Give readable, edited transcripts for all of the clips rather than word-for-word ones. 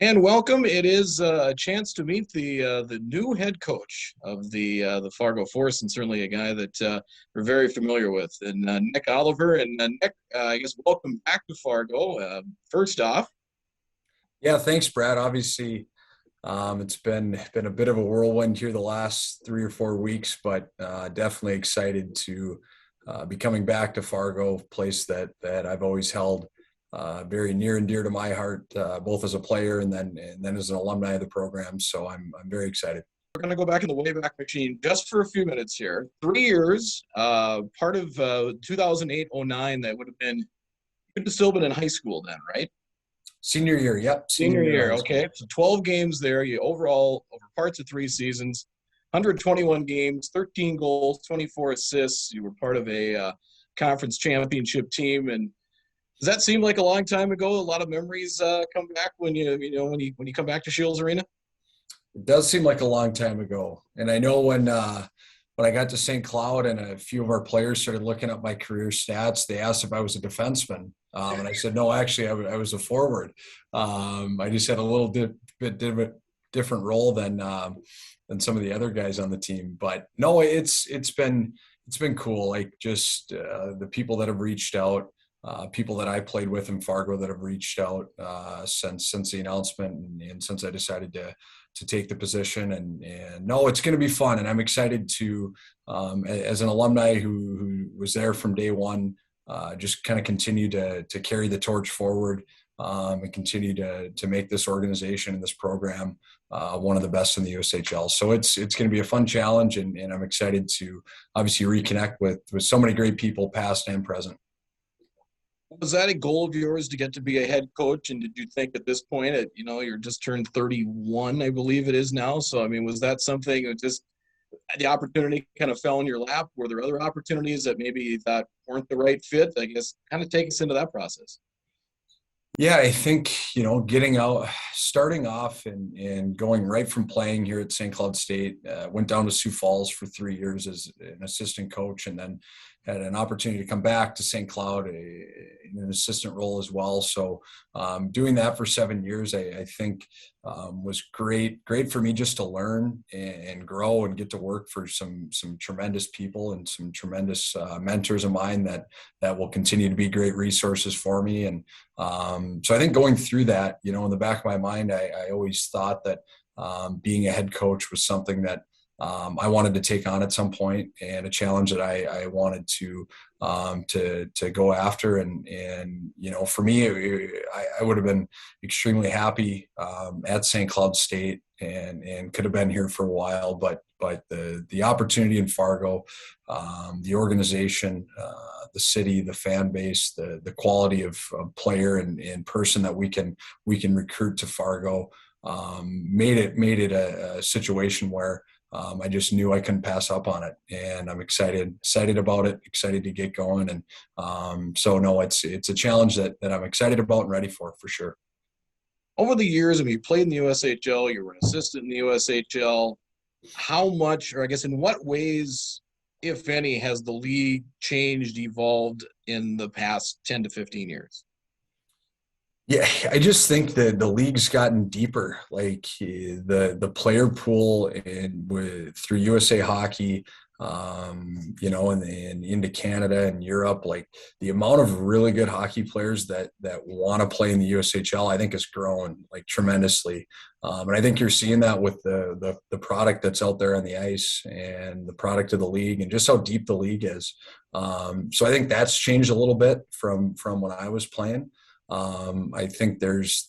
And welcome. It is a chance to meet the new head coach of the Fargo Force, and certainly a guy that we're very familiar with, and Nick Oliver. And Nick, I guess welcome back to Fargo. First off, Yeah, thanks, Brad. Obviously, it's been a bit of a whirlwind here the last 3 or 4 weeks, but definitely excited to be coming back to Fargo, a place that I've always held very near and dear to my heart, both as a player and then as an alumni of the program. So I'm very excited. we're going to go back in the Wayback Machine just for a few minutes here. 3 years, part of 2008-09. That would have been, you could have still been in high school then, right? Senior year, yep, senior Senior year of year, high okay. school. So 12 games there. You overall over parts of 3 seasons, 121 games, 13 goals, 24 assists. You were part of a conference championship team, and does that seem like a long time ago? A lot of memories come back when you come back to Shields Arena. It does seem like a long time ago, and I know when I got to St. Cloud and a few of our players started looking up my career stats, they asked if I was a defenseman. And I said, no, actually, I was a forward. I just had a little bit different role than some of the other guys on the team. But no, it's been cool. Like just the people that have reached out, people that I played with in Fargo that have reached out since the announcement and since I decided to take the position. And no, it's going to be fun. And I'm excited to, as an alumni who was there from day one, just kind of continue to carry the torch forward and continue to make this organization and this program one of the best in the USHL. So it's going to be a fun challenge, and I'm excited to obviously reconnect with so many great people, past and present. Was that a goal of yours to get to be a head coach? And did you think at this point, you're just turned 31, I believe it is now. So, I mean, was that something that just the opportunity kind of fell in your lap? Were there other opportunities that maybe you thought weren't the right fit? I guess kind of take us into that process. Yeah, I think, getting out, starting off and going right from playing here at St. Cloud State, went down to Sioux Falls for 3 years as an assistant coach, and then had an opportunity to come back to St. Cloud in an assistant role as well. So doing that for 7 years, I think was great for me just to learn and grow and get to work for some tremendous people and some tremendous mentors of mine that will continue to be great resources for me. And so I think going through that, in the back of my mind, I always thought that being a head coach was something that I wanted to take on at some point, and a challenge that I wanted to go after. And for me, I would have been extremely happy at St. Cloud State and could have been here for a while, but the opportunity in Fargo, the organization, the city, the fan base, the quality of player and person that we can recruit to Fargo, made it a situation where I just knew I couldn't pass up on it, and I'm excited about it, excited to get going. And so no, it's a challenge that I'm excited about and ready for sure. Over the years, I mean, you played in the USHL, you were an assistant in the USHL. How much, or I guess in what ways, if any, has the league changed, evolved in the past 10 to 15 years? Yeah, I just think that the league's gotten deeper. Like the player pool through USA Hockey, and into Canada and Europe, like the amount of really good hockey players that want to play in the USHL, I think has grown like tremendously. And I think you're seeing that with the product that's out there on the ice and the product of the league and just how deep the league is. So I think that's changed a little bit from when I was playing. I think there's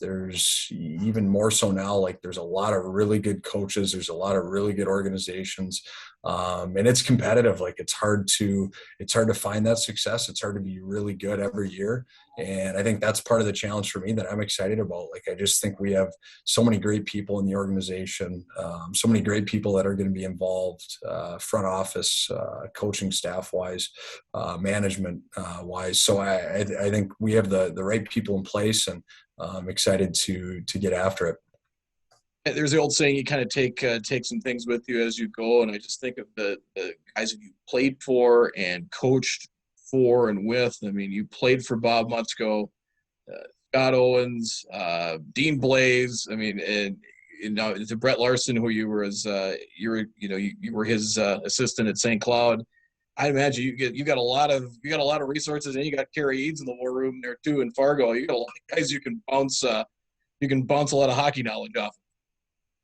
even more so now. Like there's a lot of really good coaches. There's a lot of really good organizations, and it's competitive. Like it's hard to find that success. It's hard to be really good every year, and I think that's part of the challenge for me that I'm excited about. Like I just think we have so many great people in the organization, so many great people that are going to be involved, front office, coaching staff wise, management wise. So I think we have the right people in place, and I'm excited to get after it. There's the old saying, you kind of take some things with you as you go, and I just think of the guys that you played for and coached for and with. I mean, you played for Bob Mutzko, Scott Owens, Dean Blaze. I mean, and to Brett Larson, who you were you were his assistant at St. Cloud. I imagine you got a lot of resources, and you got Kerry Eads in the war room there too in Fargo. You got a lot of guys you can bounce a lot of hockey knowledge off.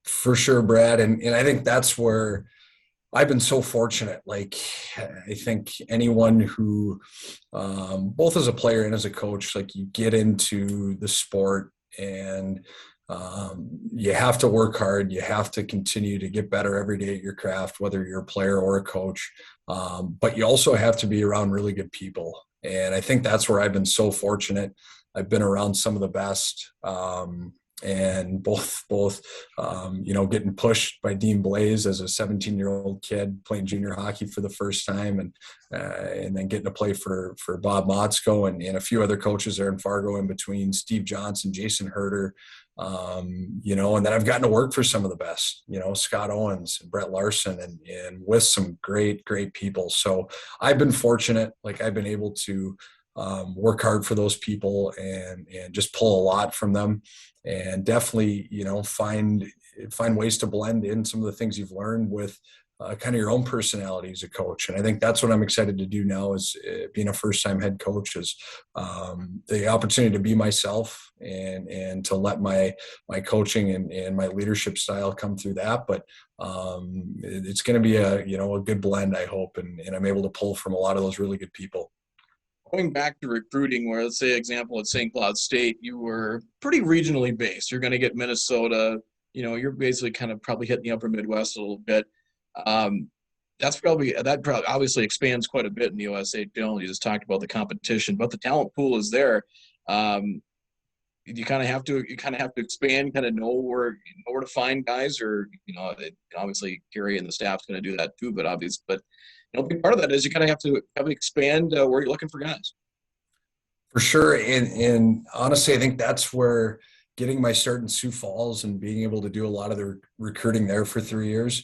For sure, Brad. And I think that's where I've been so fortunate. Like, I think anyone who, both as a player and as a coach, like you get into the sport and you have to work hard. You have to continue to get better every day at your craft, whether you're a player or a coach. But you also have to be around really good people. And I think that's where I've been so fortunate. I've been around some of the best. And getting pushed by Dean Blaze as a 17-year-old kid playing junior hockey for the first time, and then getting to play for Bob Motzko and a few other coaches there in Fargo in between, Steve Johnson, Jason Herter, and then I've gotten to work for some of the best, Scott Owens and Brett Larson, and with some great people. So I've been fortunate, like I've been able to work hard for those people and just pull a lot from them, and definitely, find ways to blend in some of the things you've learned with kind of your own personality as a coach. And I think that's what I'm excited to do now is being a first-time head coach is the opportunity to be myself and to let my coaching and my leadership style come through that. But it's going to be a good blend, I hope. And I'm able to pull from a lot of those really good people. Going back to recruiting, where let's say example at St. Cloud State, you were pretty regionally based. You're going to get Minnesota. You're basically kind of probably hitting the upper Midwest a little bit. That probably obviously expands quite a bit in the USHL. You just talked about the competition, but the talent pool is there. You kind of have to expand, kind of know where to find guys, or obviously Kerry and the staff's going to do that too. But big part of that is you kind of have to expand where you're looking for guys. For sure. And honestly, I think that's where getting my start in Sioux Falls and being able to do a lot of the recruiting there for 3 years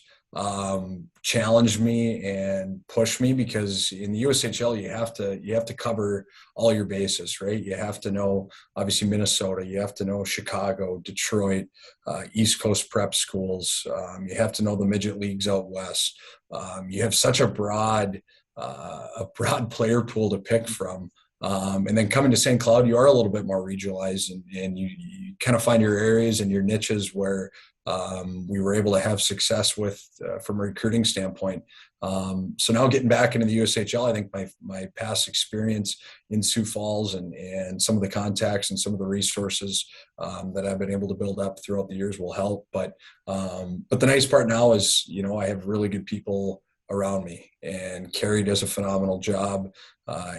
challenged me and pushed me, because in the USHL, you have to cover all your bases, right? You have to know, obviously, Minnesota, you have to know Chicago, Detroit, East Coast prep schools. You have to know the midget leagues out West. You have such a broad player pool to pick from. And then coming to St. Cloud, you are a little bit more regionalized, and you kind of find your areas and your niches where we were able to have success with from a recruiting standpoint. So now getting back into the USHL, I think my past experience in Sioux Falls and some of the contacts and some of the resources that I've been able to build up throughout the years will help. But the nice part now is, I have really good people around me, and Kerry does a phenomenal job.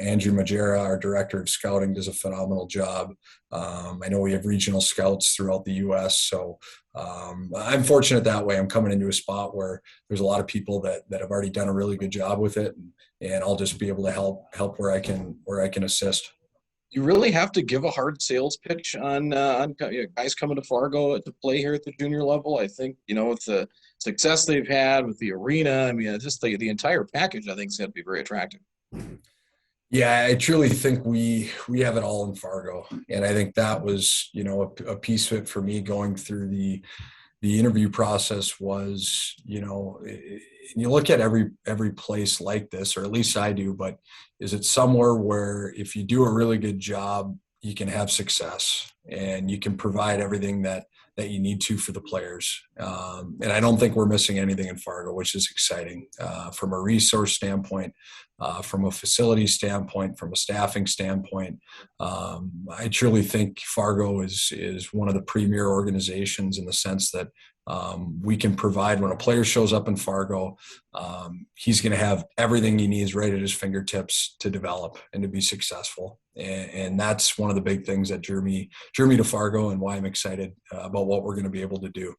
Andrew Majera, our director of scouting, does a phenomenal job. I know we have regional scouts throughout the U.S., so I'm fortunate that way. I'm coming into a spot where there's a lot of people that have already done a really good job with it, and I'll just be able to help where I can assist. You really have to give a hard sales pitch on guys coming to Fargo to play here at the junior level. I think, with the success they've had with the arena, I mean, just the entire package, I think, is going to be very attractive. Yeah, I truly think we have it all in Fargo, and I think that was, a piece of it for me going through the interview process was, you look at every place like this, or at least I do, but is it somewhere where if you do a really good job, you can have success and you can provide everything that you need to for the players. And I don't think we're missing anything in Fargo, which is exciting from a resource standpoint, from a facility standpoint, from a staffing standpoint. I truly think Fargo is one of the premier organizations in the sense that we can provide, when a player shows up in Fargo, he's going to have everything he needs right at his fingertips to develop and to be successful. And that's one of the big things that drew me to Fargo, and why I'm excited about what we're going to be able to do.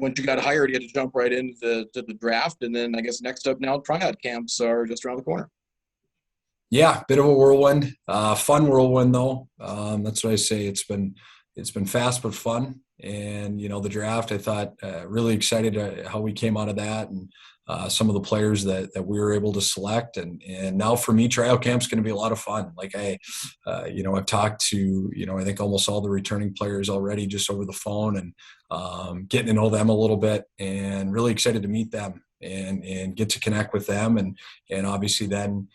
Once you got hired, you had to jump right into the draft, and then I guess next up now, tryout camps are just around the corner. Yeah, bit of a whirlwind, fun whirlwind though. That's what I say. It's been fast but fun, And, the draft, I thought, really excited how we came out of that, and some of the players that we were able to select. And now for me, tryout camp's going to be a lot of fun. Like I've talked to, I think almost all the returning players already just over the phone, and getting to know them a little bit, and really excited to meet them and get to connect with them. And obviously then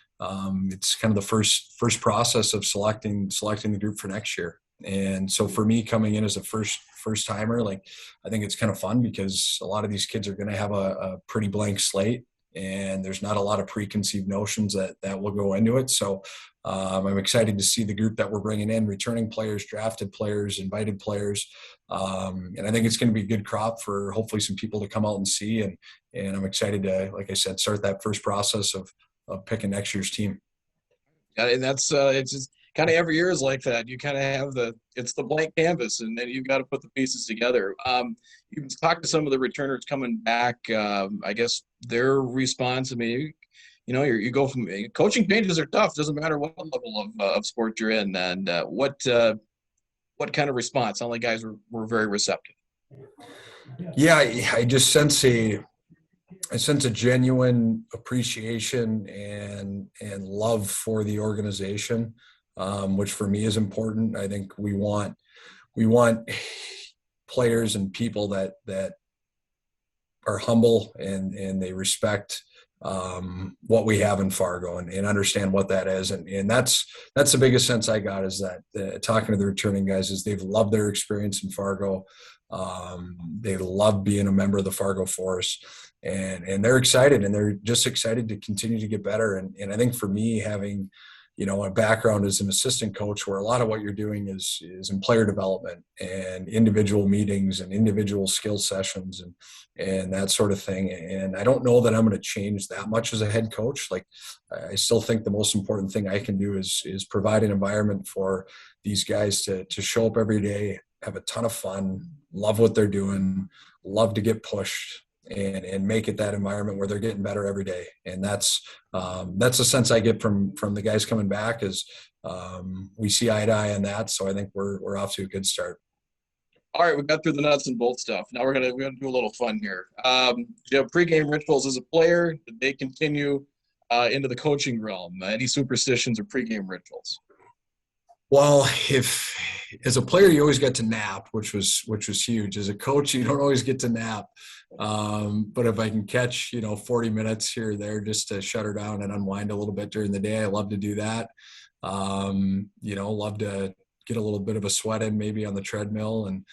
it's kind of the first process of selecting the group for next year. And so for me, coming in as a first timer, like, I think it's kind of fun because a lot of these kids are going to have a pretty blank slate, and there's not a lot of preconceived notions that will go into it. So I'm excited to see the group that we're bringing in: returning players, drafted players, invited players. And I think it's going to be a good crop for hopefully some people to come out and see. And I'm excited to, like I said, start that first process of picking next year's team. Yeah, and that's it's just kind of every year is like that. You kind of have it's the blank canvas, and then you've got to put the pieces together. You've talked to some of the returners coming back. I guess their response. I mean, you go from coaching changes are tough. Doesn't matter what level of sport you're in, and what kind of response? All the guys were very receptive. Yeah, I just sense a genuine appreciation and love for the organization, which for me is important. I think we want players and people that are humble and they respect what we have in Fargo, and understand what that is. And that's the biggest sense I got, is that talking to the returning guys, is they've loved their experience in Fargo. They love being a member of the Fargo Force, and they're excited, and they're just excited to continue to get better. And I think for me, having, a background as an assistant coach, where a lot of what you're doing is in player development and individual meetings and individual skill sessions and that sort of thing. And I don't know that I'm going to change that much as a head coach. Like, I still think the most important thing I can do is provide an environment for these guys to show up every day, have a ton of fun, love what they're doing, love to get pushed, and make it that environment where they're getting better every day. And that's the sense I get from the guys coming back, is we see eye to eye on that. So I think we're off to a good start. All right, we got through the nuts and bolts stuff. Now we're gonna do a little fun here. You have pregame rituals as a player. Did they continue into the coaching realm? Any superstitions or pregame rituals? Well, if as a player you always got to nap, which was huge. As a coach, you don't always get to nap. But if I can catch 40 minutes here or there just to shut her down and unwind a little bit during the day, I love to do that. Love to get a little bit of a sweat in, maybe on the treadmill. And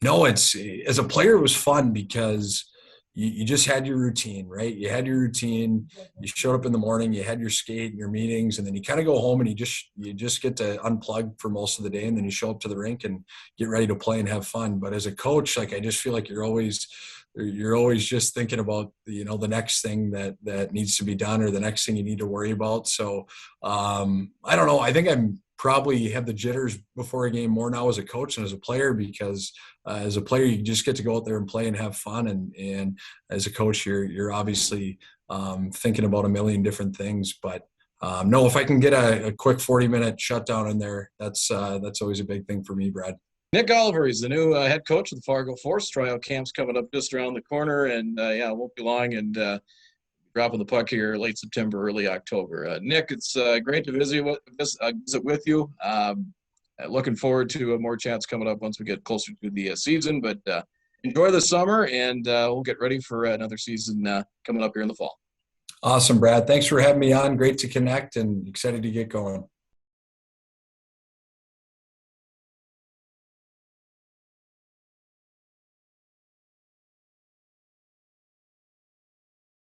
no, it's, as a player, it was fun because you just had your routine, right? You had your routine. You showed up in the morning, you had your skate and your meetings, and then you kind of go home and you just get to unplug for most of the day, and then you show up to the rink and get ready to play and have fun. But as a coach, like, I just feel like you're always just thinking about the next thing that needs to be done, or the next thing you need to worry about. So I don't know. I think I'm probably have the jitters before a game more now as a coach than as a player, because as a player you just get to go out there and play and have fun, and as a coach you're obviously thinking about a million different things. But no, if I can get a quick 40-minute shutdown in there, that's always a big thing for me, Brad. Nick Oliver is the new head coach of the Fargo Force. Tryout camp's coming up just around the corner, and it won't be long, and dropping the puck here late September, early October. Nick, it's great to visit with you. Looking forward to more chats coming up once we get closer to the season. But enjoy the summer, and we'll get ready for another season coming up here in the fall. Awesome, Brad. Thanks for having me on. Great to connect, and excited to get going.